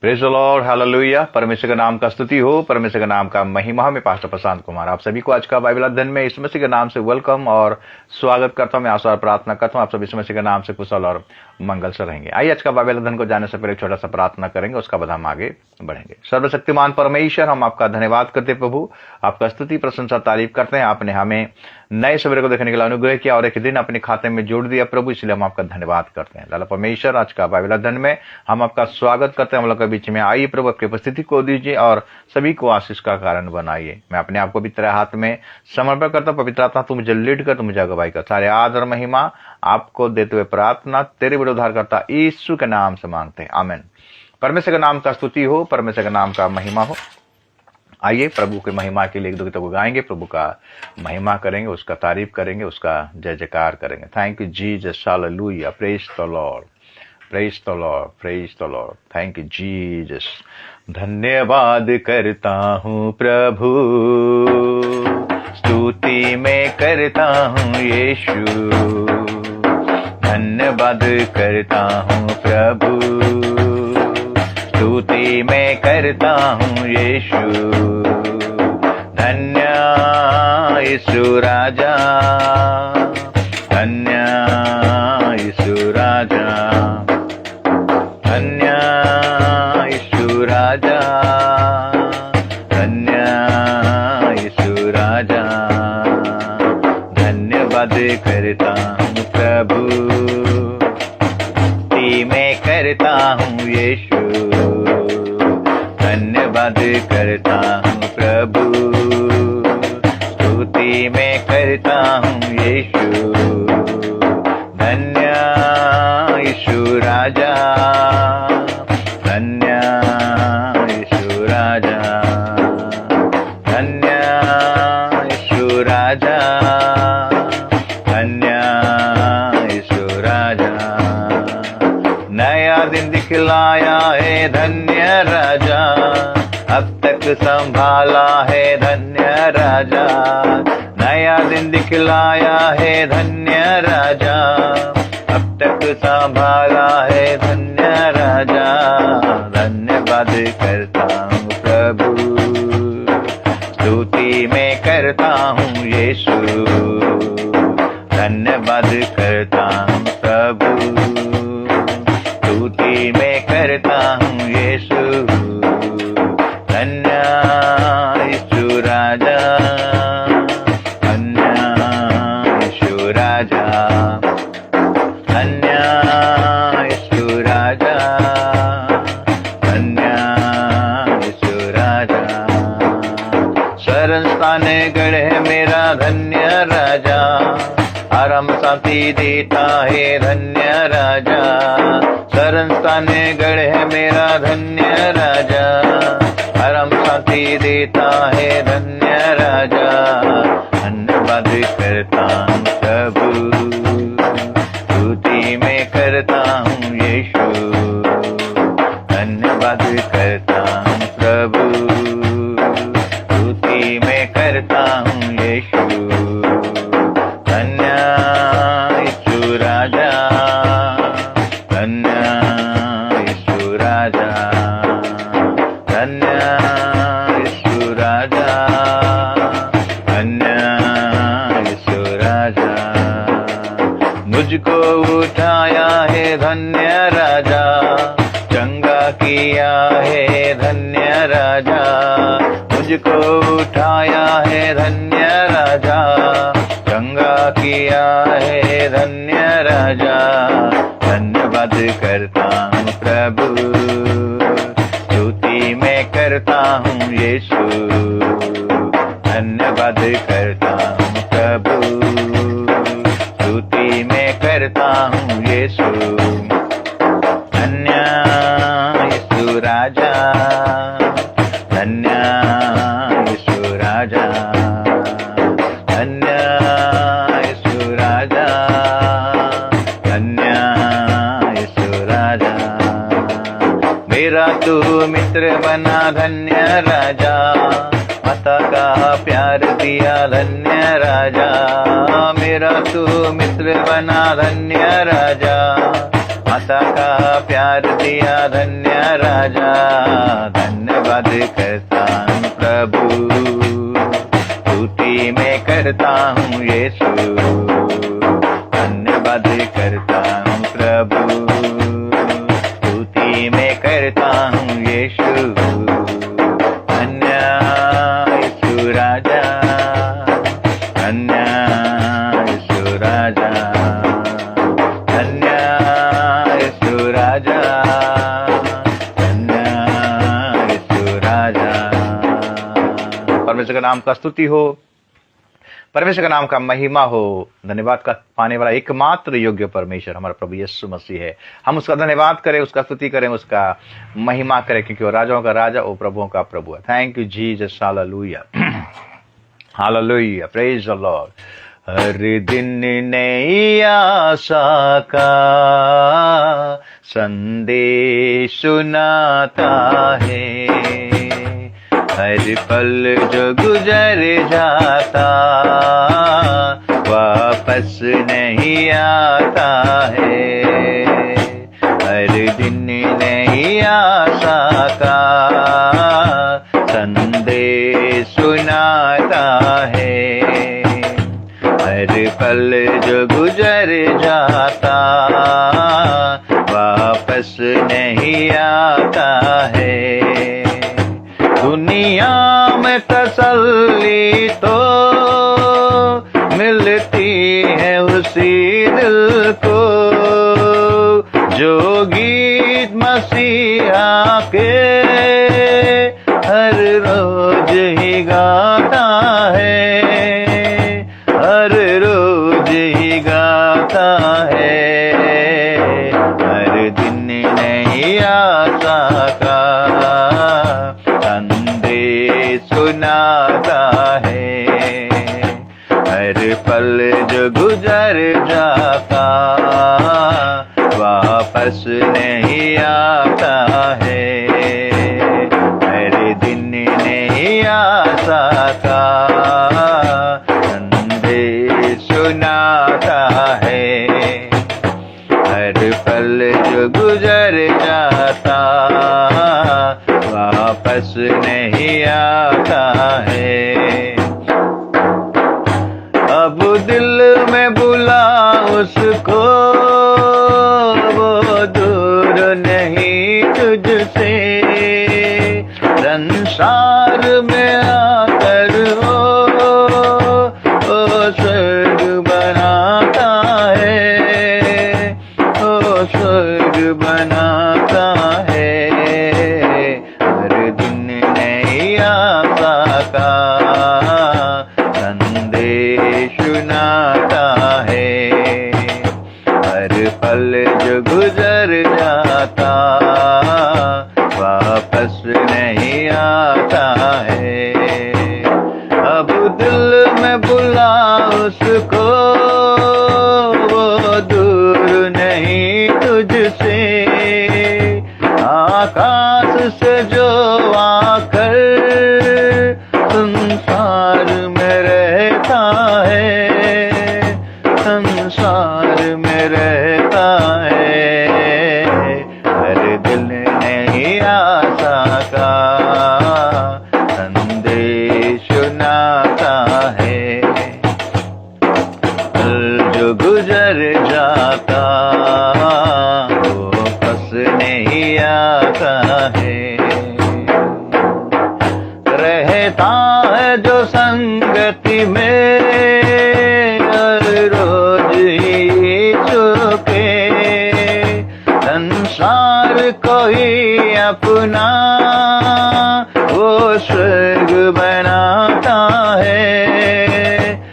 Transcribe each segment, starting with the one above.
Praise the Lord, hallelujah. परमेश्वर के नाम का स्तुति हो, परमेश्वर के नाम का महिमा हो। मैं पास्टर प्रशांत कुमार आप सभी को आज का बाइबल अध्ययन में यीशु मसीह के नाम से वेलकम और स्वागत करता हूं। मैं आशा और प्रार्थना करता हूं आप सब यीशु मसीह के नाम से कुशल और मंगल से रहेंगे। आइए आज का बाइबल अध्ययन को जाने से पहले एक छोटा सा प्रार्थना करेंगे, उसका बाद हम आगे बढ़ेंगे। सर्वशक्तिमान परमेश्वर, हम आपका धन्यवाद करते प्रभु, आपका स्तुति प्रशंसा तारीफ करते हैं। आपने हमें नए सवेरे को देखने के लिए अनुग्रह किया और एक दिन अपने खाते में जोड़ दिया प्रभु, इसलिए हम आपका धन्यवाद करते हैं। लाला परमेश्वर, आज का बाइबल अध्ययन में हम आपका स्वागत करते हैं। हम लोग के बीच में आइए प्रभु, आपकी उपस्थिति को दीजिए और सभी को आशीष का कारण बनाइए। मैं अपने आप को भी तेरे हाथ में समर्पण करता हूँ। पवित्र आत्मा, तू मुझे लीड कर, तू मुझे अगुवाई कर। सारे आदर महिमा आपको देते हुए प्रार्थना तेरे बड़े उद्धारकर्ता यीशु के नाम से मांगते हैं, आमीन। परमेश्वर के नाम का स्तुति हो, परमेश्वर के नाम का महिमा हो। आइए प्रभु के महिमा के लिए एक दो गीतों को गाएंगे, प्रभु का महिमा करेंगे, उसका तारीफ करेंगे, उसका जय जयकार करेंगे। Thank you Jesus, hallelujah, praise the Lord, praise the Lord, praise the Lord. Thank you Jesus. धन्यवाद करता हूँ प्रभु, स्तुति में करता हूँ यीशु। धन्यवाद करता हूँ प्रभु, स्तुति में करता हूँ यीशु। धन्य यीशु राजा, धन्य यीशु राजा, धन्य यीशु राजा, धन्य यीशु राजा। धन्यवाद करता हूँ प्रभु, स्तुति में करता हूँ यीशु। धन्यवाद करता हूँ प्रभु, स्तुति में करता हूँ यीशु। धन्य यीशु राजा, धन्य यीशु राजा, धन्य यीशु राजा, धन्य यीशु राजा। नया दिन दिखलाया है धन्य राजा, अब तक संभाला है धन्य राजा। नया दिन दिखलाया है धन्य राजा, अब तक संभाला है धन्य राजा। धन्यवाद करता हूँ प्रभु, स्तुति में करता हूँ यीशु। धन्यवाद करता हूँ प्रभु, स्तुति में करता हूँ यीशु। धन्य यीशु राजा, धन्य यीशु राजा, धन्य यीशु राजा, धन्य यीशु राजा। शरण स्थान गढ़ है मेरा धन्य राजा, आराम शांति देता है धन्य राजा। शरण स्थान गढ़ है मेरा धन्य राजा, आराम शांति देता है धन्य राजा। धन्यवाद करता हूँ प्रभु, स्तुति में करता हूँ यीशु। धन्यवाद करता हूँ प्रभु, स्तुति में करता हूँ यीशु। धन्य यीशु राजा, धन्य यीशु राजा, धन्य यीशु राजा, धन्य यीशु राजा। मुझको उठाया है धन्य राजा, चंगा किया है धन्य राजा। मुझको उठाया है धन्य राजा, चंगा किया है धन्य राजा। धन्यवाद करता हूँ प्रभु, स्तुति में करता हूँ यीशु। धन्यवाद करता हूँ प्रभु, स्तुति में करता हूँ यीशु। धन्य यीशु राजा, धन्य यीशु राजा, धन्य यीशु राजा, धन्य यीशु राजा। मेरा तू मित्र बना धन्य राजा, माता का प्यार दिया धन्य राजा। मेरा तू मित्र बना धन्य राजा, माता का प्यार दिया धन्य राजा, धन्यवाद करता हूँ प्रभु, स्तुति में करता हूँ यीशु, धन्यवाद करता हूँ प्रभु, स्तुति में करता हूँ यीशु, धन्य यीशु राजा, धन्य यीशु राजा, धन्य यीशु राजा, धन्य यीशु राजा। परमेश्वर का नाम का स्तुति हो, परमेश्वर का नाम का महिमा हो। धन्यवाद का पाने वाला एकमात्र योग्य परमेश्वर हमारा प्रभु यीशु मसीह है। हम उसका धन्यवाद करें, उसका स्तुति करें, उसका महिमा करें, क्योंकि वो राजाओं का राजा और प्रभुओं का प्रभु है। Thank you Jesus, hallelujah, hallelujah, praise the Lord. हर दिन नई आशा का संदेश सुनाता है, हर पल जो गुजर जाता वापस नहीं आता है, हर दिन नई आशा का संदेश सुनाता है, हर पल जो गुजर जाता वापस नहीं आता है। दुनिया में तसल्ली तो मिलती है उसी दिल को जो गीत मसीहा के हर रोज ही गाता है, हर रोज ही गाता है, हर दिन नई आशा का संदेश सुनाता है, हर पल जो गुजर जाता वापस नहीं आता है, हर दिन नई आशा का संदेश सुनाता है, हर पल जो गुजर जाता वापस नहीं आता है। अब दिल में बुला उसको, वो दूर नहीं तुझसे, संसार में आकर वो स्वर्ग बनाता है, वो स्वर्ग बनाता है, हर दिन नई आशा का संदेश सुनाता है, हर पल जो गुजर जाता वापस नहीं आता है। अब दिल में बुला उसको, वो दूर नहीं तुझसे, आकाश से जो आकर संसार में रहता है, संसार में रहता है, हर दिल नई आशा का संदेश सुनाता है, पल जो गुजर जाता वो वापस नहीं आता है, रहता है जो संगति में हर रोज ही चुके, संसार को ही अपना वो स्वर्ग बनाता है,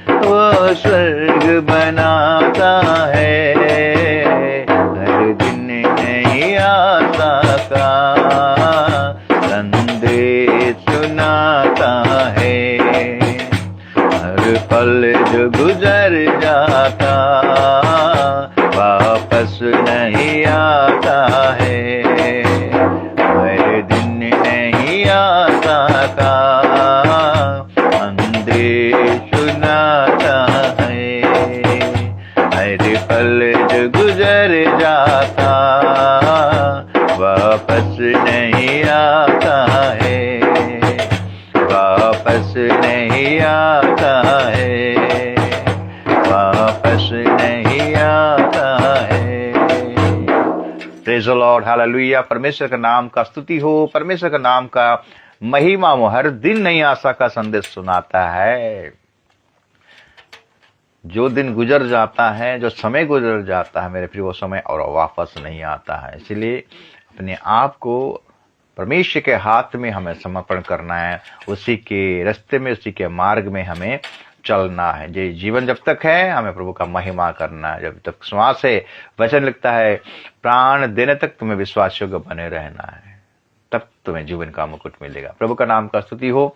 वो स्वर्ग बनाता है, हर दिन नई आशा का संदेश सुनाता है, हर पल जो गुजर जाता वापस नहीं आता है, हर दिन नहीं आता है, वापस नहीं आता है, वापस नहीं आता है। Praise the Lord, hallelujah. परमेश्वर का नाम का स्तुति हो, परमेश्वर का नाम का महिमा हो। हर दिन नई आशा का संदेश सुनाता है। जो दिन गुजर जाता है, जो समय गुजर जाता है मेरे प्रिय, वो समय और वापस नहीं आता है। इसलिए अपने आप को परमेश्वर के हाथ में हमें समर्पण करना है, उसी के रास्ते में, उसी के मार्ग में हमें चलना है। ये जीवन जब तक है हमें प्रभु का महिमा करना है। जब तक श्वास है, वचन लिखता है, प्राण देने तक तुम्हें विश्वास योग्य बने रहना है, तब तुम्हें जीवन का मुकुट मिलेगा। प्रभु का नाम का स्तुति हो,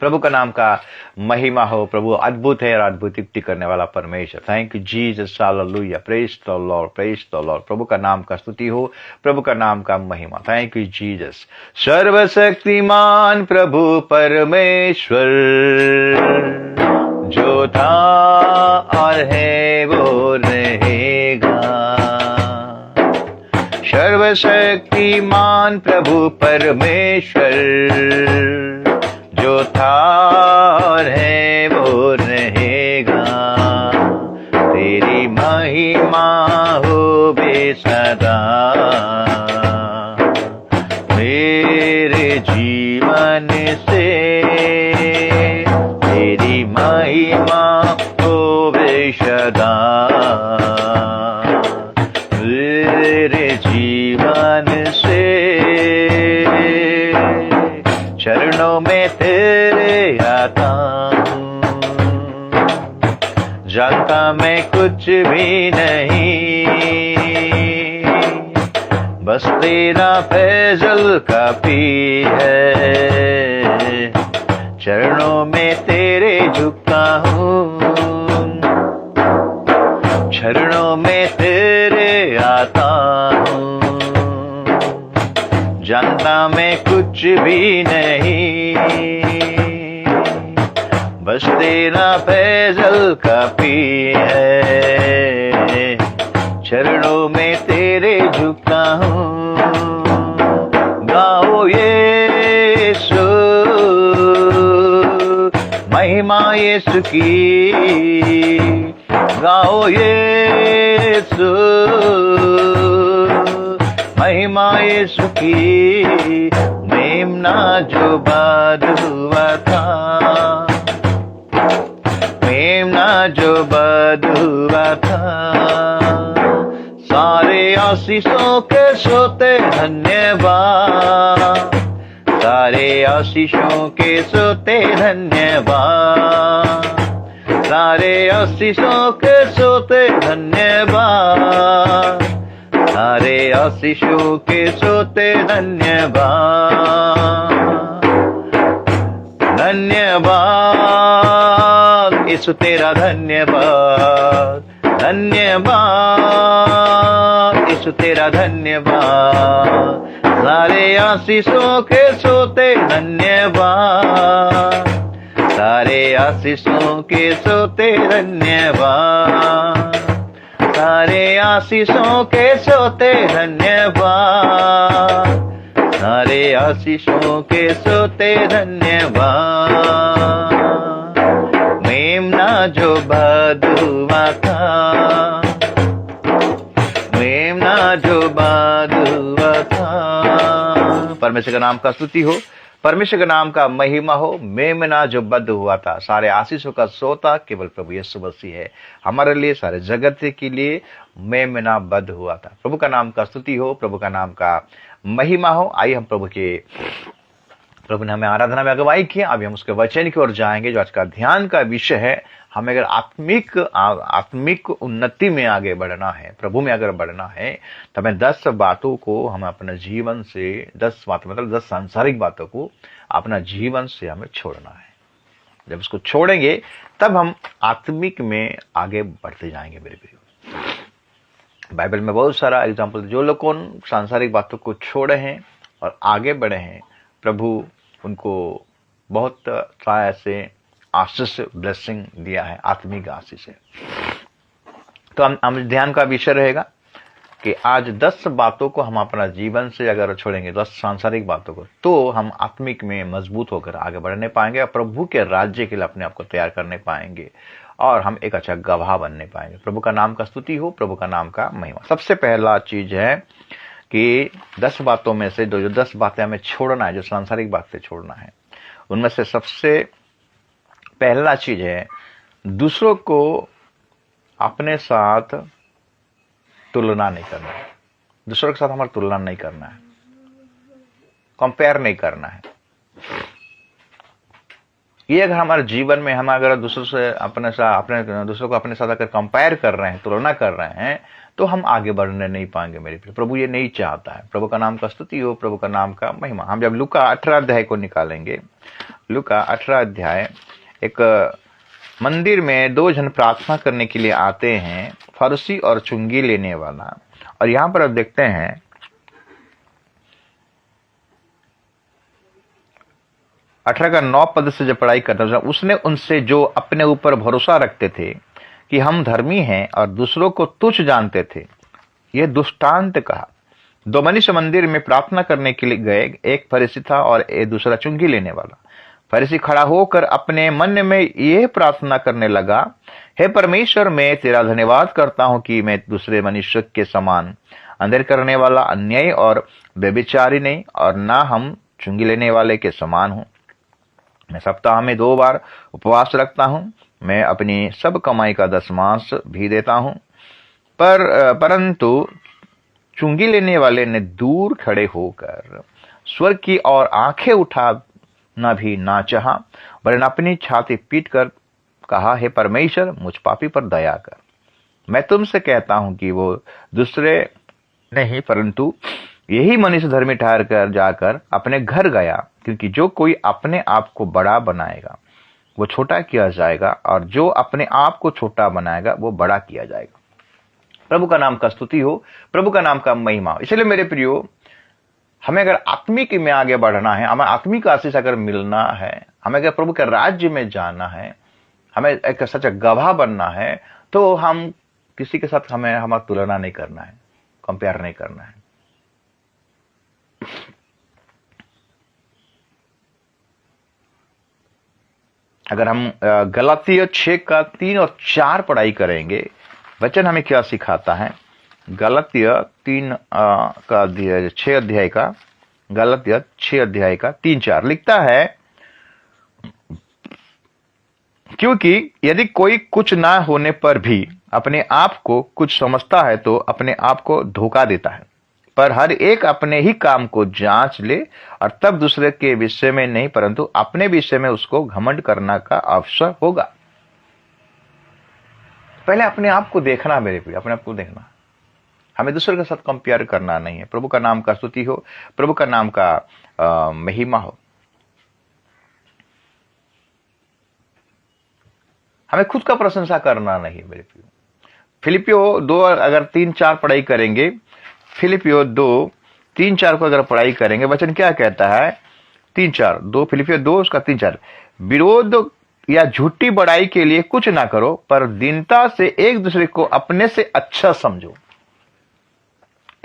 प्रभु का नाम का महिमा हो। प्रभु अद्भुत है और अद्भुत युक्ति करने वाला परमेश्वर। Thank you Jesus, hallelujah, praise the Lord, praise the Lord. प्रभु का नाम का स्तुति हो, प्रभु का नाम का महिमा। Thank you Jesus. सर्वशक्तिमान प्रभु परमेश्वर, जो था और है वो रहेगा। सर्वशक्तिमान प्रभु परमेश्वर, जो था और है वो रहेगा। तेरी महिमा हो बेसदा मेरे जीवन से, तेरी महिमा हो बेसदा मेरे जीवन से। चरणों में तेरे आता हूँ, जानता मैं कुछ भी नहीं, बस तेरा फैजल काफी है। चरणों में तेरे झुकता हूँ, चरणों में तेरे आता हूँ, जानता मैं कुछ भी नहीं, बस तेरा फैजल काफी है। चरणों में तेरे झुकता हूँ। गाओ यीशु, महिमा यीशु की, गाओ यीशु, महिमा यीशु की। मेमना जो बाद हुआ था, मेमना जो बाद हुआ था, सारे आशीषों के सोते धन्यवाद, सारे आशीषों के सोते धन्यवाद, सारे आशीषों के सोते धन्यवाद, सारे आशीषों के सोते धन्यवाद, धन्यवाद यीशु तेरा धन्यवाद, धन्यवाद यीशु तेरा धन्यवाद। सारे आशीषों के सोते धन्यवाद, सारे आशीषों के सोते धन्यवाद, सारे आशीषों के सोते धन्यवाद, सारे आशीषों के सोते धन्यवाद। मेमना जो बाद हुआ था, मेमना जो बाद हुआ था। परमेश्वर का नाम का स्तुति हो, परमेश्वर के नाम का महिमा हो। मेमना जो बद्ध हुआ था, सारे आशीषों का सोता केवल प्रभु यीशु मसीह है। हमारे लिए, सारे जगत के लिए मेमना बद्ध हुआ था। प्रभु का नाम का स्तुति हो, प्रभु का नाम का महिमा हो। आइए हम प्रभु ने हमें आराधना में अगुवाई की। अभी हम उसके वचन की ओर जाएंगे, जो आज का ध्यान का विषय है। हमें अगर आत्मिक उन्नति में आगे बढ़ना है, प्रभु में अगर बढ़ना है, तो हमें 10 बातों को हम अपने जीवन से, 10 बातें मतलब 10 सांसारिक बातों को अपना जीवन से हमें छोड़ना है। जब इसको छोड़ेंगे तब हम आत्मिक में आगे बढ़ते जाएंगे। मेरे प्रियो, बाइबल में बहुत सारा एग्जाम्पल, जो लोग उन सांसारिक बातों को छोड़े हैं और आगे बढ़े हैं, प्रभु उनको बहुत सारा ऐसे आशीष ब्लेसिंग दिया है, आत्मिक आशीष है। तो हम ध्यान का विषय रहेगा कि आज 10 बातों को हम अपना जीवन से अगर छोड़ेंगे, 10 सांसारिक बातों को, तो हम आत्मिक में मजबूत होकर आगे बढ़ने पाएंगे और प्रभु के राज्य के लिए अपने आप को तैयार करने पाएंगे और हम एक अच्छा गवाह बनने पाएंगे। प्रभु का नाम का स्तुति हो, प्रभु का नाम का महिमा। सबसे पहला चीज है कि 10 बातों में से जो 10 बातें हमें छोड़ना है, जो सांसारिक बातें छोड़ना है, उनमें से सबसे पहला चीज है दूसरों को अपने साथ तुलना नहीं करना है। दूसरों के साथ हमारा तुलना नहीं करना है, कंपेयर नहीं करना है। ये अगर हमारे जीवन में हम अगर दूसरों से अपने दूसरों को अपने साथ अगर कंपेयर कर रहे हैं, तुलना कर रहे हैं, तो हम आगे बढ़ने नहीं पाएंगे मेरे प्रिय। प्रभु ये नहीं चाहता है। प्रभु का नाम का स्तुति हो, प्रभु का नाम का महिमा। हम जब लूका 18 अध्याय को निकालेंगे, लूका 18 अध्याय, एक मंदिर में 2 जन प्रार्थना करने के लिए आते हैं, फरीसी और चुंगी लेने वाला। और यहां पर आप देखते हैं 18 का 9 पद से जब पढ़ाई करता है, उसने उनसे जो अपने ऊपर भरोसा रखते थे कि हम धर्मी हैं और दूसरों को तुच्छ जानते थे, यह दुष्टांत कहा। 2 मनुष्य मंदिर में प्रार्थना करने के लिए गए, एक फरीसी था और एक दूसरा चुंगी लेने वाला। फरीसी खड़ा होकर अपने मन में यह प्रार्थना करने लगा, हे परमेश्वर, मैं तेरा धन्यवाद करता हूं कि मैं दूसरे मनुष्य के समान अंधेर करने वाला, अन्यायी और व्यभिचारी नहीं, और ना हम चुंगी लेने वाले के समान हूं। मैं सप्ताह में 2 बार उपवास रखता हूं, मैं अपनी सब कमाई का 10वांश भी देता हूं। परंतु चुंगी लेने वाले ने दूर खड़े होकर स्वर्ग की ओर आंखें उठाना भी ना चाहा, वरन अपनी छाती पीट कर कहा, हे परमेश्वर, मुझ पापी पर दया कर। मैं तुमसे कहता हूं कि वो दूसरे नहीं परंतु यही मनुष्य धर्मी ठहर कर जाकर अपने घर गया, क्योंकि जो कोई अपने आप को बड़ा बनाएगा वो छोटा किया जाएगा, और जो अपने आप को छोटा बनाएगा वो बड़ा किया जाएगा। प्रभु का नाम का स्तुति हो, प्रभु का नाम का महिमा। इसलिए मेरे प्रियो, हमें अगर आत्मिक में आगे बढ़ना है, हमें आत्मिक आशीष अगर मिलना है, हमें अगर प्रभु के राज्य में जाना है, हमें एक सच्चा गवाह बनना है, तो हम किसी के साथ हमें हमारा तुलना नहीं करना है, कंपेयर नहीं करना है। अगर हम गलातिया 6 का 3 और 4 पढ़ाई करेंगे, वचन हमें क्या सिखाता है। गलातिया 3 का अध्याय 6 अध्याय का, गलातिया 6 अध्याय का 3-4 लिखता है, क्योंकि यदि कोई कुछ ना होने पर भी अपने आप को कुछ समझता है तो अपने आप को धोखा देता है। पर हर एक अपने ही काम को जांच ले, और तब दूसरे के विषय में नहीं परंतु अपने विषय में उसको घमंड करने का अवसर होगा। पहले अपने आप को देखना मेरे प्रिय, अपने आप को देखना। हमें दूसरे के साथ कंपेयर करना नहीं है। प्रभु का नाम का स्तुति हो, प्रभु का नाम का महिमा हो। हमें खुद का प्रशंसा करना नहीं है मेरे प्रिय। फिलिपियो 2 अगर 3-4 पढ़ाई करेंगे, फिलिपियो 2:3-4 को अगर पढ़ाई करेंगे, वचन क्या कहता है। 3-4 2 फिलिपियो 2 उसका 3-4, विरोध या झूठी बड़ाई के लिए कुछ ना करो, पर दीनता से एक दूसरे को अपने से अच्छा समझो।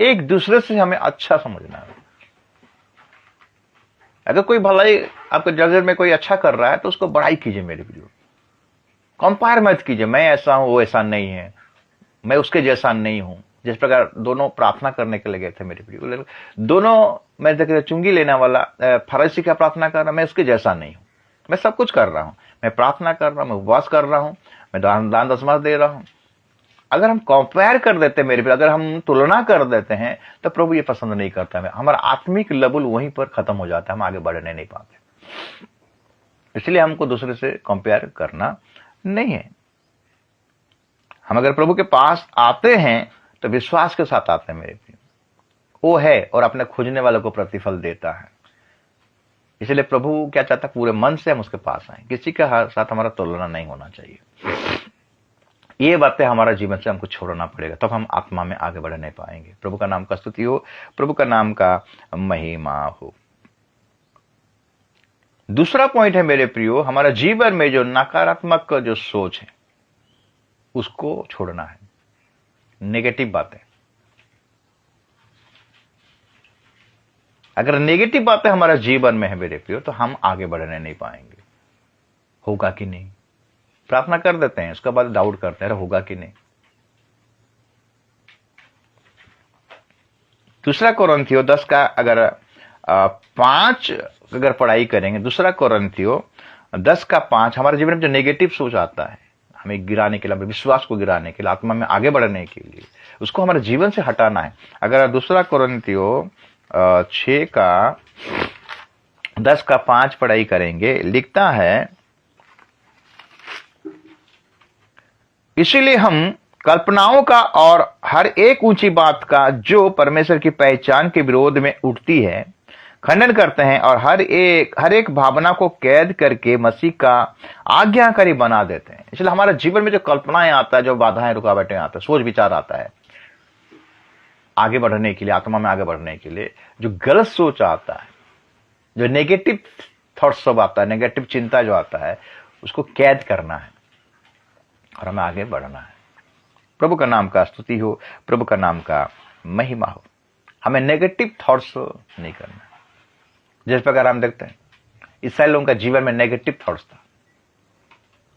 एक दूसरे से हमें अच्छा समझना है। अगर कोई भलाई आपके नजर में कोई अच्छा कर रहा है तो उसको बड़ाई कीजिए मेरे प्रिय। कंपेयर मत कीजिए, मैं ऐसा हूं वो ऐसा नहीं है, मैं उसके जैसा नहीं हूं। जिस प्रकार दोनों प्रार्थना करने के लिए गए थे मेरे प्रिय, दोनों, मैं देख चुंगी लेने वाला फरीसी क्या प्रार्थना कर रहा, मैं उसके जैसा नहीं हूं। मैं सब कुछ कर रहा हूं, मैं प्रार्थना कर रहा हूं, मैं उपवास कर रहा हूं, मैं दान दशमांश दे रहा हूं। अगर हम कंपेयर कर देते मेरे प्रिय, अगर हम तुलना कर देते हैं, तो प्रभु ये पसंद नहीं करता है। हमारा आत्मिक लेवल वहीं पर खत्म हो जाता है, हम आगे बढ़ने नहीं पाते। इसलिए हमको दूसरे से कंपेयर करना नहीं है। हम अगर प्रभु के पास आते हैं तो विश्वास के साथ आते हैं मेरे प्रिय। वो है और अपने खोजने वालों को प्रतिफल देता है। इसलिए प्रभु क्या चाहता है, पूरे मन से हम उसके पास आए, किसी के साथ हमारा तुलना नहीं होना चाहिए। ये बातें हमारा जीवन से हमको छोड़ना पड़ेगा, तब हम आत्मा में आगे बढ़ नहीं पाएंगे। प्रभु का नाम का स्तुति हो, प्रभु का नाम का महिमा हो। दूसरा पॉइंट है मेरे प्रियो, हमारा जीवन में जो नकारात्मक जो सोच है उसको छोड़ना है, नेगेटिव बातें। अगर नेगेटिव बातें हमारे जीवन में है मेरे प्रियो, तो हम आगे बढ़ने नहीं पाएंगे। होगा कि नहीं, प्रार्थना कर देते हैं, उसके बाद डाउट करते हैं होगा कि नहीं। दूसरा कोरिन्थियों 10 का अगर 5 अगर पढ़ाई करेंगे, दूसरा कोरिन्थियों 10 का 5, हमारे जीवन में जो नेगेटिव सोच आता है हमें गिराने के लिए, हमें विश्वास को गिराने के लिए, आत्मा में आगे बढ़ने के लिए, उसको हमारे जीवन से हटाना है। अगर दूसरा कोरिन्थियों 6 का 10 का 5 पढ़ाई करेंगे, लिखता है, इसीलिए हम कल्पनाओं का और हर एक ऊंची बात का जो परमेश्वर की पहचान के विरोध में उठती है खंडन करते हैं, और हर एक भावना को कैद करके मसीह का आज्ञाकारी बना देते हैं। इसलिए हमारे जीवन में जो कल्पनाएं आता है, जो बाधाएं रुकावटें आता है, सोच विचार आता है आगे बढ़ने के लिए, आत्मा में आगे बढ़ने के लिए, जो गलत सोच आता है, जो नेगेटिव थॉट्स सब आता है, नेगेटिव चिंता जो आता है, उसको कैद करना है और हमें आगे बढ़ना है। प्रभु का नाम का स्तुति हो, प्रभु का नाम का महिमा हो। हमें नेगेटिव थॉट्स नहीं करना। जिस प्रकार हम देखते हैं इसराइल लोगों का जीवन में नेगेटिव थॉट्स था,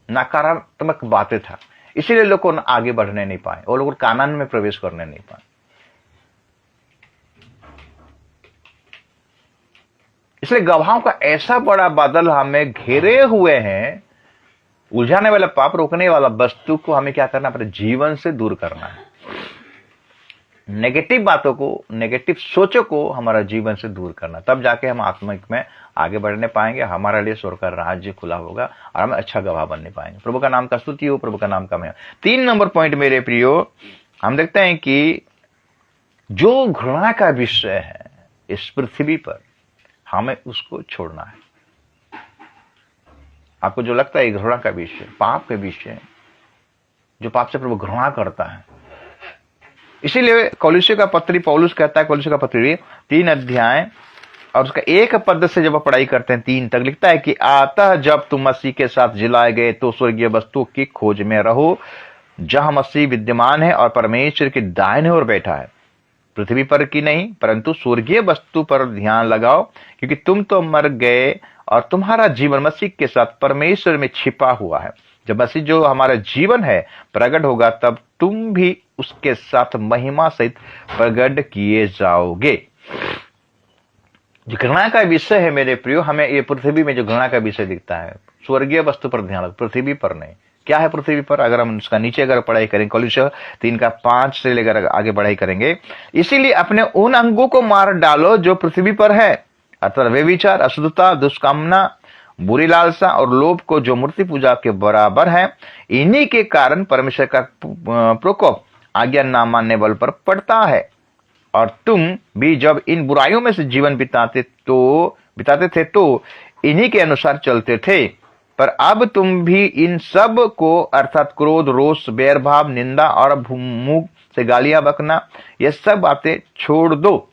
नकारात्मक बातें था, इसीलिए लोग को आगे बढ़ने नहीं पाए, वो लोग कानान में प्रवेश करने नहीं पाए। इसलिए गवाहों का ऐसा बड़ा बादल हमें घेरे हुए हैं, उलझाने वाला पाप रोकने वाला वस्तु को हमें क्या करना, अपने जीवन से दूर करना है। नेगेटिव बातों को, नेगेटिव सोचों को हमारा जीवन से दूर करना, तब जाके हम आत्मिक में आगे बढ़ने पाएंगे, हमारे लिए स्वर्ग का राज्य खुला होगा और हम अच्छा गवाह बनने पाएंगे। प्रभु का नाम का स्तुति हो, प्रभु का नाम का महिमा। 3 नंबर पॉइंट मेरे प्रियो, हम देखते हैं कि जो घृणा का विषय है इस पृथ्वी पर, हमें उसको छोड़ना है। आपको जो लगता है घृणा का विषय, पाप का विषय, जो पाप से प्रभु घृणा करता है, इसीलिए कोलोसियों का पत्री पौलुस कहता है, कोलोसियों का पत्री 3 अध्याय और उसका 1 पद से जब पढ़ाई करते हैं 3 तक, लिखता है कि अतः जब तुम मसीह के साथ जिलाए गए तो स्वर्गीय वस्तु की खोज में रहो, जहां मसीह विद्यमान है और परमेश्वर के दाहिने ओर बैठा है। पृथ्वी पर की नहीं परंतु स्वर्गीय वस्तु पर ध्यान लगाओ, क्योंकि तुम तो मर गए और तुम्हारा जीवन मसीह के साथ परमेश्वर में छिपा हुआ है। जब मसीह जो हमारा जीवन है प्रकट होगा, तब तुम भी उसके साथ महिमा सहित प्रकट किए जाओगे। जो घृणा का विषय है मेरे प्रियो, हमें ये पृथ्वी में जो घृणा का विषय दिखता है, स्वर्गीय वस्तु पर ध्यान रखो, पृथ्वी पर नहीं। क्या है पृथ्वी पर? अगर हम उसका नीचे अगर पढ़ाई करें, कोलोसियों 3 का 5 से लेकर आगे पढ़ाई करेंगे, इसीलिए अपने उन अंगों को मार डालो जो पृथ्वी पर है, अर्थात व्यभिचार, अशुद्धता, दुष्कामना, बुरी लालसा और लोभ को, जो मूर्ति पूजा के बराबर है। इन्हीं के कारण परमेश्वर का प्रकोप आज्ञा ना मानने वालों पर पड़ता है। और तुम भी जब इन बुराइयों में से जीवन बिताते थे तो इन्हीं के अनुसार चलते थे, पर अब तुम भी इन सब को, अर्थात क्रोध, रोष, बैरभाव, निंदा और मुंह से गालियां बकना, ये सब बातें छोड़ दो।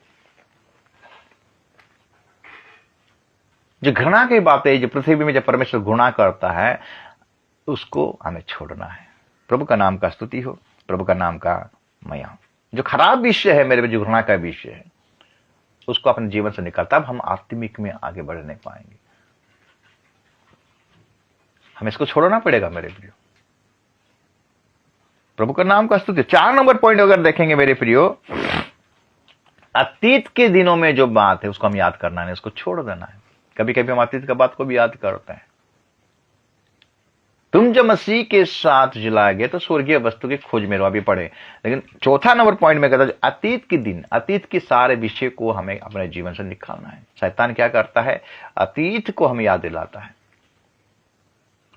जो घृणा की बातें, जो पृथ्वी में जब परमेश्वर घृणा करता है, उसको हमें छोड़ना है। प्रभु का नाम का स्तुति हो, प्रभु का नाम का महिमा। जो खराब विषय है मेरे में, जो घृणा का विषय है, उसको अपने जीवन से निकाल, तब हम आत्मिक में आगे बढ़ नहीं पाएंगे। हमें इसको छोड़ना पड़ेगा मेरे प्रियो। प्रभु का नाम का स्तुति। 4 नंबर पॉइंट अगर देखेंगे मेरे प्रियो, अतीत के दिनों में जो बात है उसको हम याद करना है, उसको छोड़ देना है। कभी कभी हम अतीत का बात को भी याद करते हैं। तुम जब मसीह के साथ जिलाए गए तो स्वर्गीय वस्तु की खोज में रहो, अभी पढ़े। लेकिन 4 नंबर पॉइंट में कहता है अतीत के दिन, अतीत के सारे विषय को हमें अपने जीवन से निकालना है। शैतान क्या करता है? अतीत को हमें याद दिलाता है।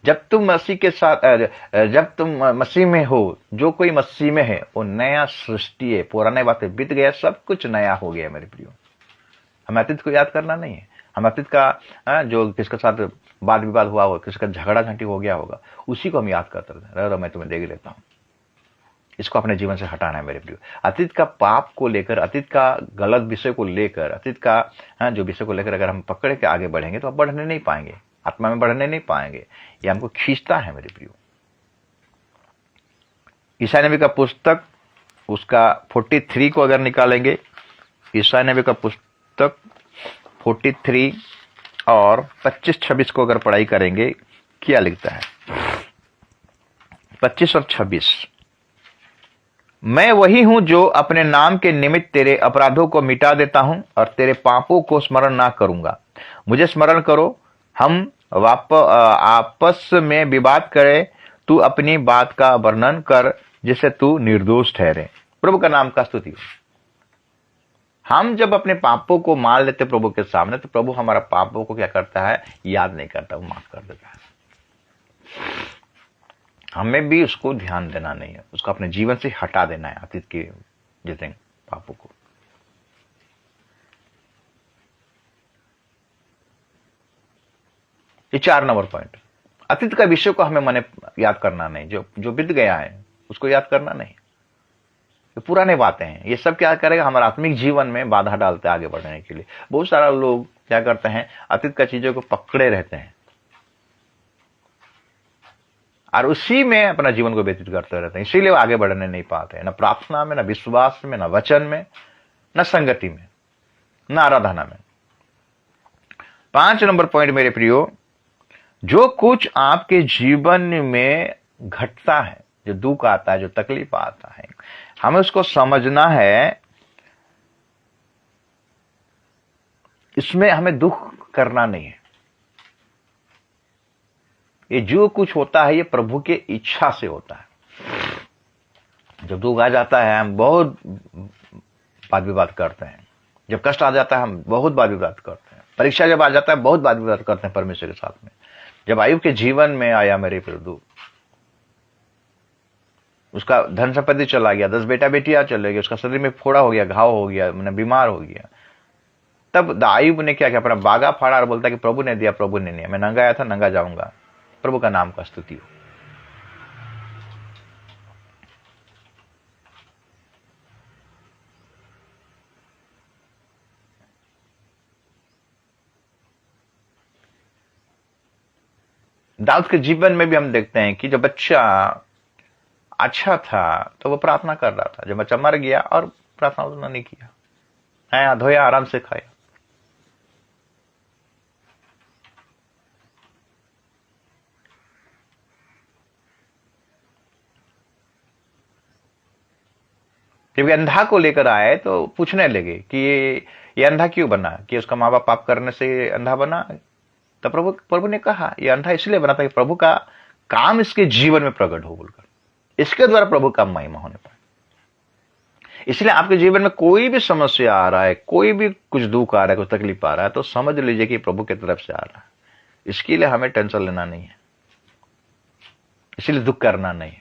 जब तुम मसीह के साथ, जब तुम मसीह में हो, जो कोई मसीह में है वो नया सृष्टि है, पुराने बातें बीत गया, सब कुछ नया हो गया मेरे प्रियो। हमें अतीत को याद करना नहीं है। हम अतीत का जो किसके साथ वाद विवाद हुआ हो, किसका झगड़ा झंटी हो गया होगा, उसी को हम याद करते रहते, मैं तुम्हें देख लेता हूं। इसको अपने जीवन से हटाना है मेरे प्रियो। अतीत का पाप को लेकर, अतीत का गलत विषय को लेकर, अतीत का जो विषय को लेकर अगर हम पकड़ के आगे बढ़ेंगे तो आप बढ़ने नहीं पाएंगे, आत्मा में बढ़ने नहीं पाएंगे। ये हमको खींचता है मेरे प्रियो। ईसाई नबी का पुस्तक उसका 43 को अगर निकालेंगे, ईसाई नबी का पुस्तक 43 और 25-26 को अगर पढ़ाई करेंगे, क्या लिखता है? 25 और 26, मैं वही हूं जो अपने नाम के निमित्त तेरे अपराधों को मिटा देता हूं और तेरे पापों को स्मरण ना करूंगा। मुझे स्मरण करो, हम आपस में विवाद करें, तू अपनी बात का वर्णन कर जिससे तू निर्दोष ठहरे। प्रभु का नाम का स्तुति हो। हम जब अपने पापों को मान लेते प्रभु के सामने, तो प्रभु हमारा पापों को क्या करता है? याद नहीं करता, वो माफ कर देता है। हमें भी उसको ध्यान देना नहीं है, उसको अपने जीवन से हटा देना है, अतीत के जितने पापों को। ये 4 नंबर पॉइंट। अतीत का विषय को हमें माने याद करना नहीं, जो जो बीत गया है उसको याद करना नहीं। ये पुराने बातें हैं, ये सब क्या करेगा? हमारे आत्मिक जीवन में बाधा डालते हैं आगे बढ़ने के लिए। बहुत सारा लोग क्या करते हैं? अतीत का चीजों को पकड़े रहते हैं और उसी में अपना जीवन को व्यतीत करते रहते हैं, इसीलिए वो आगे बढ़ने नहीं पाते हैं, न प्रार्थना में, न विश्वास में, न वचन में, न संगति में, न आराधना में। 5 नंबर पॉइंट मेरे प्रियो, जो कुछ आपके जीवन में घटता है, जो दुख आता है, जो तकलीफ आता है, हमें उसको समझना है। इसमें हमें दुख करना नहीं है। ये जो कुछ होता है ये प्रभु के इच्छा से होता है। जब दुख आ जाता है हम बहुत वाद विवाद करते हैं, जब कष्ट आ जाता है हम बहुत वाद विवाद करते हैं, परीक्षा जब आ जाता है बहुत वाद विवाद करते हैं परमेश्वर के साथ में। जब आयुब के जीवन में आया मेरे प्रभु, उसका धन संपत्ति चला गया, 10 बेटा बेटियां चले गए, उसका शरीर में फोड़ा हो गया, घाव हो गया, बीमार हो गया, तब आयुब ने क्या किया? अपना बागा फाड़ा और बोलता कि प्रभु ने दिया, प्रभु ने दिया, मैं नंगा आया था, नंगा जाऊंगा। प्रभु का नाम का स्तुति हो। दाऊद के जीवन में भी हम देखते हैं कि जब बच्चा अच्छा था तो वो प्रार्थना कर रहा था, जब बच्चा मर गया और प्रार्थना उसने नहीं किया, खाया धोया, आराम से खाया। जब ये अंधा को लेकर आए तो पूछने लगे कि ये अंधा क्यों बना, कि उसका माँ बाप पाप करने से अंधा बना? तो प्रभु ने कहा ये अंधा इसलिए बना था कि प्रभु का काम इसके जीवन में प्रकट हो, बोलकर इसके द्वारा प्रभु का महिमा होने पाए। इसलिए आपके जीवन में कोई भी समस्या आ रहा है, कोई भी कुछ दुख आ रहा है, कुछ तकलीफ आ रहा है, तो समझ लीजिए कि प्रभु की तरफ से आ रहा है। इसके लिए हमें टेंशन लेना नहीं है, इसलिए दुख करना नहीं है।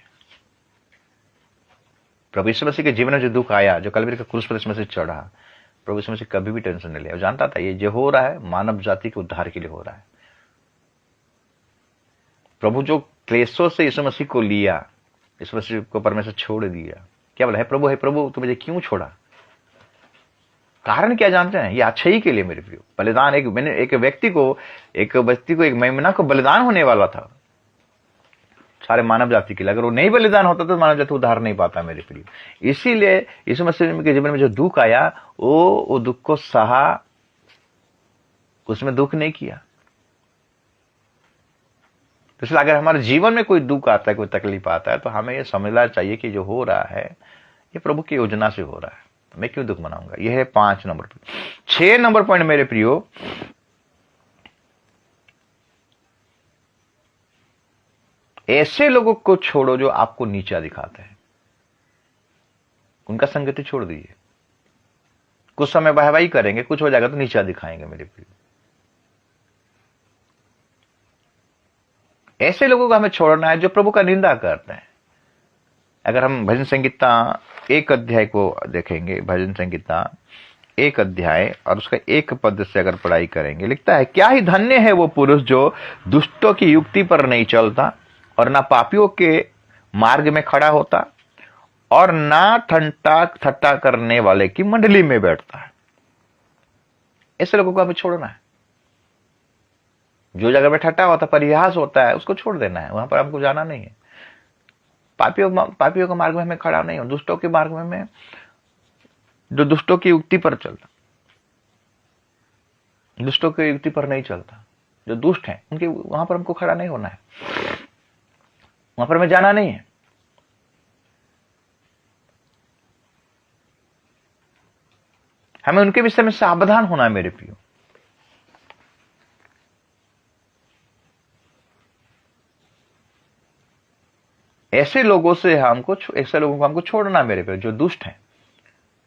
प्रभु यीशु मसीह के जीवन में जो दुख आया, जो कलवरी का क्रूस पर यीशु मसीह चढ़ा, प्रभु यीशु मसीह कभी भी टेंशन नहीं लिया। वो जानता था ये जो हो रहा है मानव जाति के उद्धार के लिए हो रहा है। प्रभु जो क्लेशों से यीशु मसीह को लिया, यीशु मसीह को परमेश्वर छोड़ दिया, क्या बोला? है प्रभु तू मुझे क्यों छोड़ा? कारण क्या जानते हैं? ये अच्छाई के लिए मेरे प्रिय। बलिदान एक व्यक्ति को एक मेमना को बलिदान होने वाला था सारे मानव जाति के लिए। अगर वो नहीं बलिदान होता तो मानव जाति उद्धार नहीं पाता मेरे प्रिय। इसीलिए यीशु मसीह के जीवन में जो दुख आया वो दुख को सहा, उसमें दुख नहीं किया। तो इसलिए अगर हमारे जीवन में कोई दुख आता है, कोई तकलीफ आता है, तो हमें यह समझना चाहिए कि जो हो रहा है ये प्रभु की योजना से हो रहा है, मैं क्यों दुख मनाऊंगा। यह है 5 नंबर। 6 नंबर पॉइंट मेरे प्रियो, ऐसे लोगों को छोड़ो जो आपको नीचा दिखाते हैं, उनका संगति छोड़ दीजिए। कुछ समय वाहवाही करेंगे, कुछ हो जाएगा तो नीचा दिखाएंगे मेरे प्रियो। ऐसे लोगों को हमें छोड़ना है जो प्रभु का निंदा करते हैं। अगर हम भजन संगीता 1 अध्याय को देखेंगे, भजन संगीता 1 अध्याय और उसका 1 पद से अगर पढ़ाई करेंगे, लिखता है, क्या ही धन्य है वो पुरुष जो दुष्टों की युक्ति पर नहीं चलता और ना पापियों के मार्ग में खड़ा होता और ना ठट्टा करने वाले की मंडली में बैठता है। ऐसे लोगों को हमें छोड़ना है। जो जगह पे ठट्टा होता, परिहास होता है, उसको छोड़ देना है, वहां पर हमको जाना नहीं है। पापियों के मार्ग में हमें खड़ा नहीं हो, दुष्टों के मार्ग में जो दुष्टों की युक्ति पर चलता, दुष्टों की युक्ति पर नहीं चलता। जो दुष्ट हैं उनके वहां पर हमको खड़ा नहीं होना है, वहां पर हमें जाना नहीं है। हमें उनके विषय में सावधान होना है मेरे प्रियो। ऐसे लोगों को हमको छोड़ना मेरे प्रियो, जो दुष्ट हैं,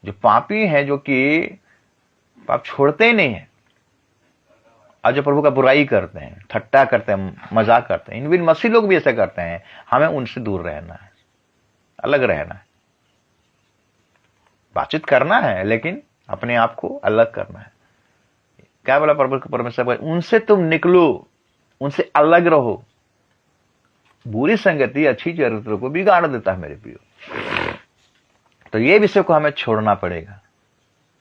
जो पापी हैं, जो कि पाप छोड़ते ही नहीं है और जो प्रभु का बुराई करते हैं, ठट्टा करते हैं, मजाक करते हैं। इन बिन मसीह लोग भी ऐसा करते हैं। हमें उनसे दूर रहना है, अलग रहना है। बातचीत करना है लेकिन अपने आप को अलग करना है। क्या बोला प्रभु परमेश्वर, उनसे तुम निकलो, उनसे अलग रहो। बुरी संगति अच्छी चरित्र को बिगाड़ देता है मेरे प्रियो। तो ये विषय को हमें छोड़ना पड़ेगा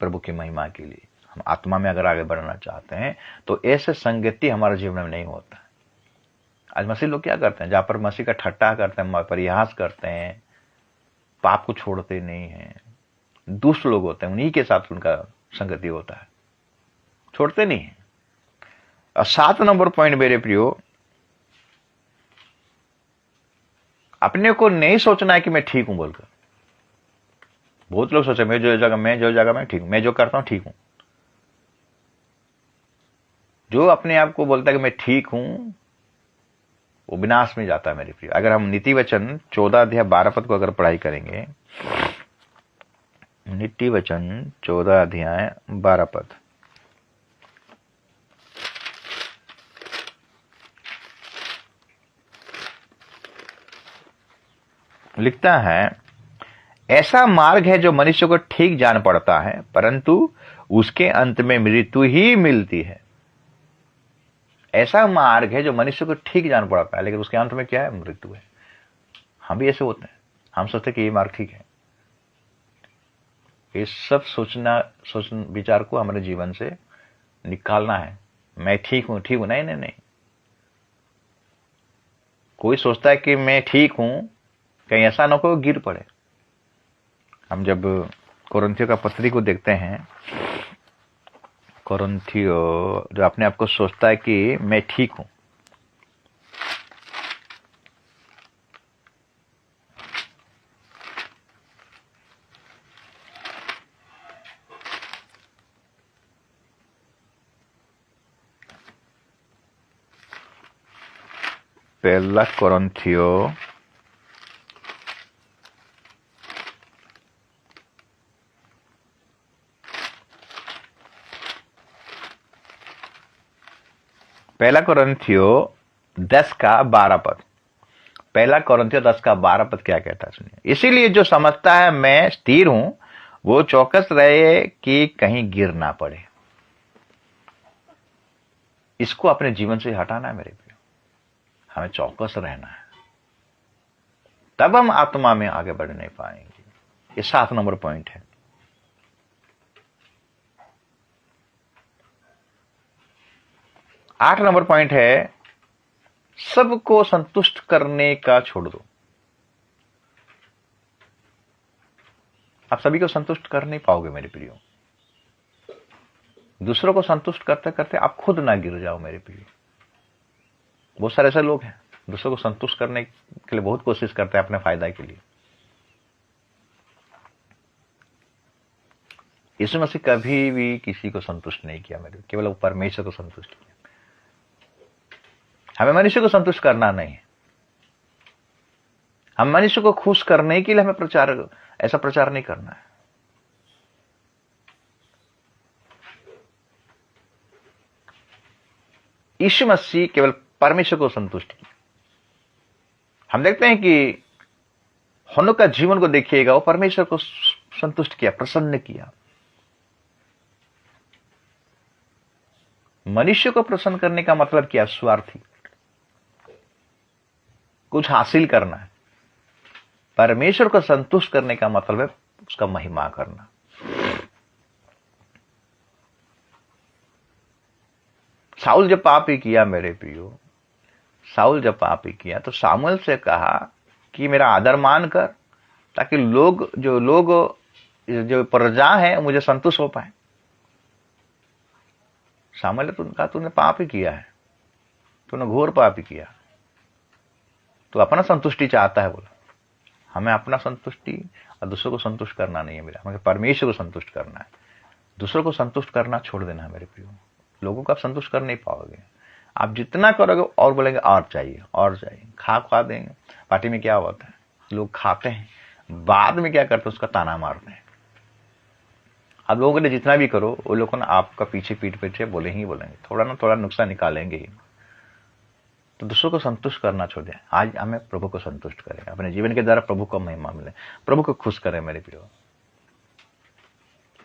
प्रभु की महिमा के लिए। हम आत्मा में अगर आगे बढ़ना चाहते हैं तो ऐसे संगति हमारे जीवन में नहीं होता। आज मसीह लोग क्या करते हैं, जहां पर मसीह का ठट्टा करते हैं, परिहास करते हैं, पाप को छोड़ते नहीं हैं, दुष्ट लोग होते हैं, उन्हीं के साथ उनका संगति होता है, छोड़ते नहीं है। और 7 नंबर पॉइंट मेरे प्रियो, अपने को नहीं सोचना है कि मैं ठीक हूं बोलकर। बहुत लोग सोचे मैं जो जगह मैं ठीक हूं, मैं जो करता हूं ठीक हूं। जो अपने आप को बोलता है कि मैं ठीक हूं, वो विनाश में जाता है मेरे प्रिय। अगर हम नीति वचन 14 अध्याय 12 पद को अगर पढ़ाई करेंगे, नीति वचन 14 अध्याय 12 पद, लिखता है, ऐसा मार्ग है जो मनुष्य को ठीक जान पड़ता है, परंतु उसके अंत में मृत्यु ही मिलती है। ऐसा मार्ग है जो मनुष्य को ठीक जान पड़ता है, लेकिन उसके अंत में क्या है? मृत्यु है। हम भी ऐसे होते हैं, हम सोचते कि ये मार्ग ठीक है। ये सब सोच विचार को हमारे जीवन से निकालना है। मैं ठीक हूं, नहीं नहीं नहीं। कोई सोचता है कि मैं ठीक हूं, कहीं ऐसा ना हो गिर पड़े। हम जब कोरिन्थियों का पत्री को देखते हैं, कोरिन्थियो जो अपने आप को सोचता है कि मैं ठीक हूं, पहला कोरिन्थियो 10 का 12 पद। 10 का 12 पद क्या कहता है सुनिए। इसीलिए जो समझता है मैं स्थिर हूं, वो चौकस रहे कि कहीं गिर ना पड़े। इसको अपने जीवन से हटाना है मेरे प्रिय। हमें चौकस रहना है, तब हम आत्मा में आगे बढ़ नहीं पाएंगे। ये 7 नंबर पॉइंट है। आठ नंबर पॉइंट है, सबको संतुष्ट करने का छोड़ दो। आप सभी को संतुष्ट कर नहीं पाओगे मेरे प्रियो। दूसरों को संतुष्ट करते करते आप खुद ना गिर जाओ मेरे प्रियो। बहुत सारे ऐसे लोग हैं, दूसरों को संतुष्ट करने के लिए बहुत कोशिश करते हैं अपने फायदा के लिए। यीशु मसीह कभी भी किसी को संतुष्ट नहीं किया मेरे, केवल वो परमेश्वर को संतुष्ट किया। हमें मनुष्य को संतुष्ट करना नहीं है। हम मनुष्य को खुश करने के लिए हमें ऐसा प्रचार नहीं करना है। यीशु मसीह केवल परमेश्वर को संतुष्ट किया। हम देखते हैं कि हनोक का जीवन को देखिएगा, वो परमेश्वर को संतुष्ट किया, प्रसन्न किया। मनुष्य को प्रसन्न करने का मतलब क्या? स्वार्थी, कुछ हासिल करना है। परमेश्वर को संतुष्ट करने का मतलब है उसका महिमा करना। शाऊल जब पाप ही किया मेरे प्रियो, शाऊल जब पाप ही किया तो सामुएल से कहा कि मेरा आदर मान कर, ताकि जो प्रजा है मुझे संतुष्ट हो पाए। सामूएल ने तो कहा तूने पाप ही किया है, तूने घोर पाप ही किया, तो अपना संतुष्टि चाहता है। बोला हमें अपना संतुष्टि और दूसरों को संतुष्ट करना नहीं है मेरा, हमें परमेश्वर को संतुष्ट करना है। दूसरों को संतुष्ट करना छोड़ देना है मेरे प्रियो। लोगों को आप संतुष्ट कर नहीं पाओगे। आप जितना करोगे और बोलेंगे और चाहिए और चाहिए, खा देंगे। पार्टी में क्या होता है, लोग खाते हैं, बाद में क्या करते हैं, उसका ताना मारते हैं। आप लोगों के लिए जितना भी करो, वो लोग ना आपका पीछे पीठ पीछे बोले ही बोलेंगे, थोड़ा ना थोड़ा नुकसान निकालेंगे ही। तो दूसरों को संतुष्ट करना छोड़ दें। आज हमें प्रभु को संतुष्ट करें, अपने जीवन के द्वारा प्रभु को महिमा मिले, प्रभु को खुश करें मेरे प्रियो।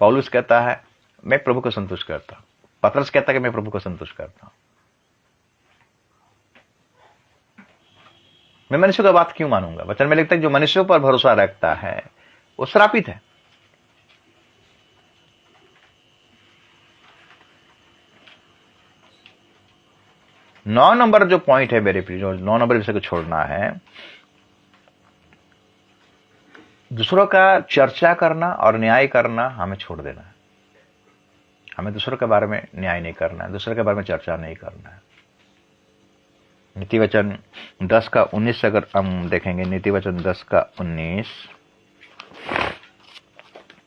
पौलुस कहता है मैं प्रभु को संतुष्ट करता हूं, पतरस कहता है कि मैं प्रभु को संतुष्ट करता हूं। मैं मनुष्य का बात क्यों मानूंगा? वचन में लिखता है जो मनुष्यों पर भरोसा रखता है वो श्रापित है। नौ नंबर जो पॉइंट है मेरे प्रिय, जो 9 नंबर विषय को छोड़ना है, दूसरों का चर्चा करना और न्याय करना हमें छोड़ देना है। हमें दूसरों के बारे में न्याय नहीं करना है, दूसरों के बारे में चर्चा नहीं करना है। नीति वचन 10 का 19 अगर हम देखेंगे, नीति वचन 10 का 19,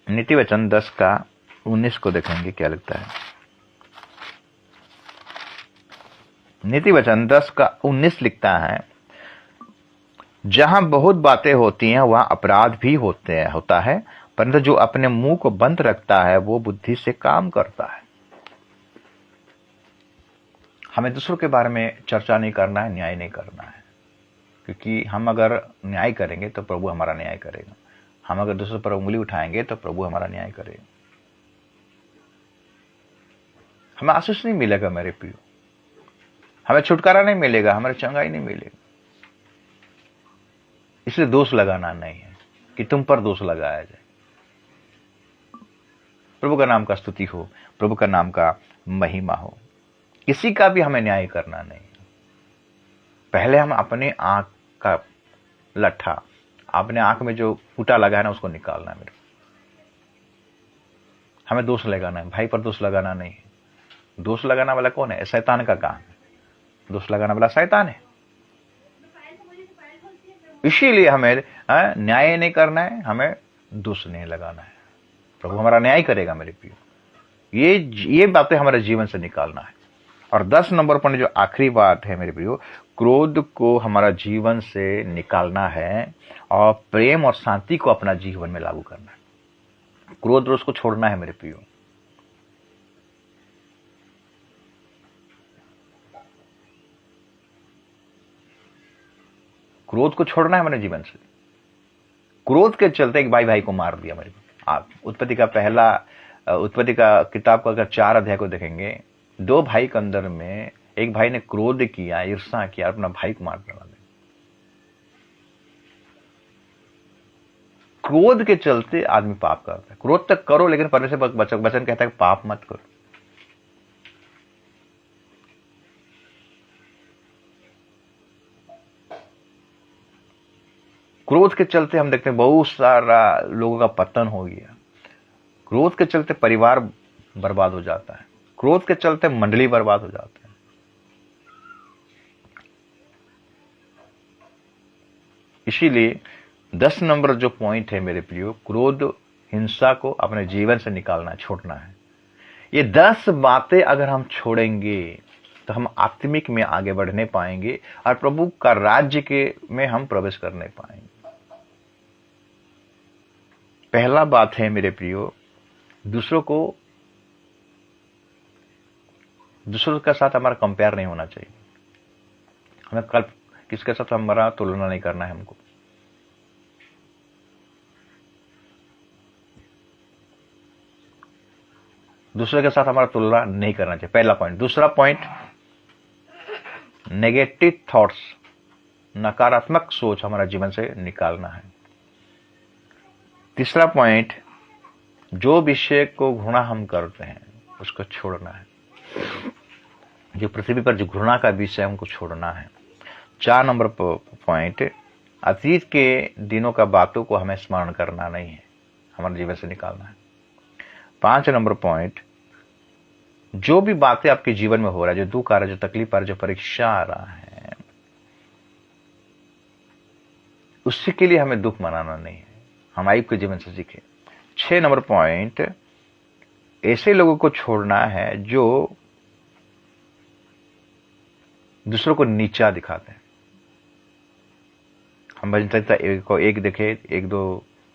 नीति वचन 10 का 19 को देखेंगे क्या लिखता है। नीति वचन 10 का 19 लिखता है, जहां बहुत बातें होती हैं वहां अपराध भी होता है, परंतु जो अपने मुंह को बंद रखता है वो बुद्धि से काम करता है। हमें दूसरों के बारे में चर्चा नहीं करना है, न्याय नहीं करना है, क्योंकि हम अगर न्याय करेंगे तो प्रभु हमारा न्याय करेगा। हम अगर दूसरों पर उंगली उठाएंगे तो प्रभु हमारा न्याय करेगा। हमें आशीष नहीं मिलेगा मेरे प्रियो, हमें छुटकारा नहीं मिलेगा, हमारी चंगाई नहीं मिलेगी। इसलिए दोष लगाना नहीं है कि तुम पर दोष लगाया जाए। प्रभु का नाम का स्तुति हो, प्रभु का नाम का महिमा हो। किसी का भी हमें न्याय करना नहीं। पहले हम अपने आंख का लट्ठा, अपने आंख में जो फूटा लगा है ना, उसको निकालना है मेरे। हमें दोष लगाना है, भाई पर दोष लगाना नहीं है। दोष लगाना वाला कौन है? शैतान का काम है। दोष लगाना वाला शैतान है। इसीलिए हमें न्याय नहीं करना है, हमें दोष नहीं लगाना है। प्रभु हमारा न्याय करेगा मेरे प्रियो। ये बातें हमारे जीवन से निकालना है। और 10 नंबर पर जो आखिरी बात है मेरे प्रियो, क्रोध को हमारा जीवन से निकालना है और प्रेम और शांति को अपना जीवन में लागू करना है। क्रोध रोष को छोड़ना है मेरे प्रियो। क्रोध को छोड़ना है मेरे जीवन से। क्रोध के चलते एक भाई को मार दिया मेरे को। आप उत्पत्ति का किताब को अगर 4 अध्याय को देखेंगे, 2 भाई के अंदर में एक भाई ने क्रोध किया, ईर्ष्या किया, अपना भाई को मारने वाले। क्रोध के चलते आदमी पाप करता है। क्रोध तक करो, लेकिन परमेश्वर वचन कहता है पाप मत करो। क्रोध के चलते हम देखते हैं बहुत सारा लोगों का पतन हो गया। क्रोध के चलते परिवार बर्बाद हो जाता है। क्रोध के चलते मंडली बर्बाद हो जाती है। इसीलिए 10 नंबर जो पॉइंट है मेरे प्रियो, क्रोध हिंसा को अपने जीवन से निकालना, छोड़ना है। ये 10 बातें अगर हम छोड़ेंगे तो हम आत्मिक में आगे बढ़ने पाएंगे और प्रभु का राज्य के में हम प्रवेश करने पाएंगे। पहला बात है मेरे प्रियो, दूसरों के साथ हमारा कंपेयर नहीं होना चाहिए। हमें कल किसके साथ हमारा तुलना नहीं करना है। हमको दूसरे के साथ हमारा तुलना नहीं करना चाहिए, पहला पॉइंट। दूसरा पॉइंट, नेगेटिव थॉट्स, नकारात्मक सोच हमारा जीवन से निकालना है। तीसरा पॉइंट, जो विषय को घृणा हम करते हैं उसको छोड़ना है। जो पृथ्वी पर जो घृणा का विषय हमको छोड़ना है। 4 नंबर पॉइंट, अतीत के दिनों का बातों को हमें स्मरण करना नहीं है, हमारे जीवन से निकालना है। 5 नंबर पॉइंट, जो भी बातें आपके जीवन में हो रहा है, जो दुख आ रहा है, जो तकलीफ आ रहा है, जो परीक्षा आ रहा है, उसी के लिए हमें दुख मनाना नहीं है। हम आयुब के जीवन से सीखे। 6 नंबर पॉइंट, ऐसे लोगों को छोड़ना है जो दूसरों को नीचा दिखाते हैं। हम भजन संहिता को एक देखे,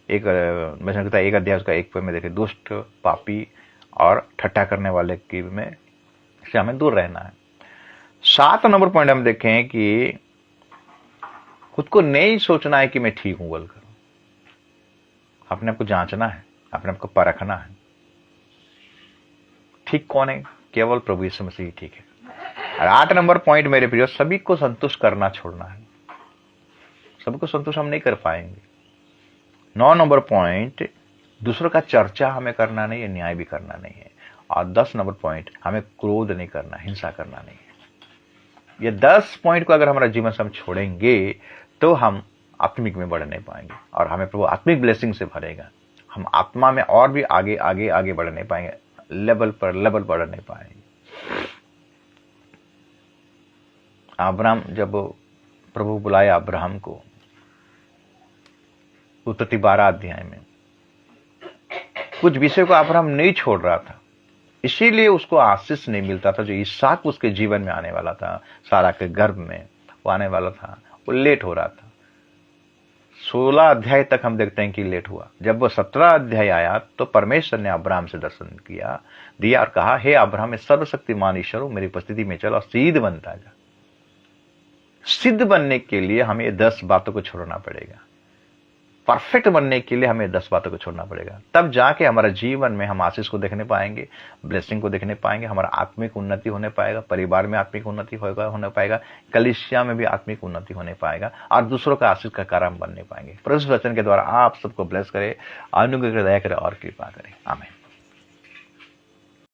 भजन संहिता 1 अध्याय उसका 1 में देखे, दुष्ट, पापी और ठट्ठा करने वाले की में से हमें दूर रहना है। 7 नंबर पॉइंट हम देखें कि खुद को नहीं सोचना है कि मैं ठीक हूं बोलकर, अपने आप को जांचना है, अपने आप को परखना है। ठीक कौन है? केवल प्रभु यीशु मसीह ही ठीक है। और 8 नंबर पॉइंट मेरे प्रिय, सभी को संतुष्ट करना छोड़ना है। सभी को संतुष्ट हम नहीं कर पाएंगे। 9 नंबर पॉइंट, दूसरों का चर्चा हमें करना नहीं है, न्याय भी करना नहीं है। और 10 नंबर पॉइंट, हमें क्रोध नहीं करना, हिंसा करना नहीं है। ये 10 पॉइंट को अगर हमारा जीवन से हम छोड़ेंगे तो हम आत्मिक में बढ़ नहीं पाएंगे और हमें प्रभु आत्मिक ब्लेसिंग से भरेगा। हम आत्मा में और भी आगे आगे आगे बढ़ नहीं पाएंगे, लेवल पर लेवल बढ़ नहीं पाएंगे। अब्राहम, जब प्रभु बुलाया अब्राहम को उत्पत्ति 12 अध्याय में, कुछ विषय को अब्राहम नहीं छोड़ रहा था, इसीलिए उसको आशीष नहीं मिलता था। जो इसहाक उसके जीवन में आने वाला था, सारा के गर्भ में वो आने वाला था, वो लेट हो रहा था। 16 अध्याय तक हम देखते हैं कि लेट हुआ। जब वो 17 अध्याय आया तो परमेश्वर ने अब्राहम से दर्शन दिया और कहा, हे अब्राहम, मैं सर्वशक्तिमान ईश्वर हूं, मेरी उपस्थिति में चलो और सिद्ध बनता जा। सिद्ध बनने के लिए हमें 10 बातों को छोड़ना पड़ेगा। परफेक्ट बनने के लिए हमें 10 बातों को छोड़ना पड़ेगा। तब जाके हमारा जीवन में हम आशीष को देखने पाएंगे, ब्लेसिंग को देखने पाएंगे, हमारा आत्मिक उन्नति होने पाएगा, परिवार में आत्मिक उन्नति होने पाएगा, कलीसिया में भी आत्मिक उन्नति होने पाएगा और दूसरों का आशीष का कारण बनने पाएंगे। प्रभु वचन के द्वारा आप सबको ब्लेस करे, अनुग्रह दया करे और कृपा करे। आमीन।